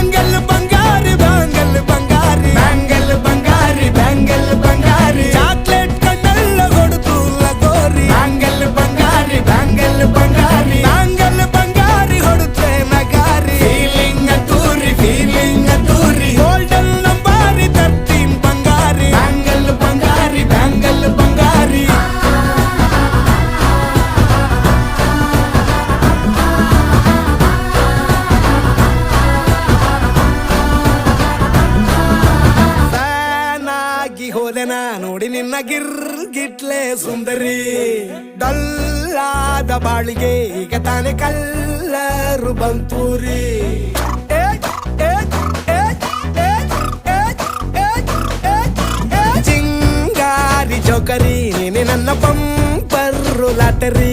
bangle ಬಂಗಾರಿ bangle ಬಂಗಾರಿ bangle ಬಂಗಾರಿ bangle ಬಂಗಾರಿ chocolate ಕಣ್ಣೆಲ್ಲ ಹೊಡೆದು ಲಗೋರಿ bangle ಬಂಗಾರಿ bangle ಬಂಗಾರಿ bangle ಬಂಗಾರಿ ಹೊಡೆದ್ರೆ ನಗಾರಿ feeling ಅದ್ದೂರಿ ಗೋಲ್ಡನ್ ನಂಬಾರಿ 13 ಬಂಗಾರಿ bangle ಬಂಗಾರಿ bangle ಬಂಗಾರಿ ಹೋದೆನಾ ನೋಡಿ ನಿನ್ನ ಗಿರ್ಗಿಟ್ಲೆ ಸುಂದರಿ ಡಲ್ಲಾದ ಬಾಳಿಗೆ ಈಗ ತಾನೆ ಕಲ್ಲರು ಬಂತೂರಿ ಚಿಂಗಾರಿ ಜೋಕರಿ ನೀನೆ ನನ್ನ ಪಂಪರ್ರು ಲಾಟರಿ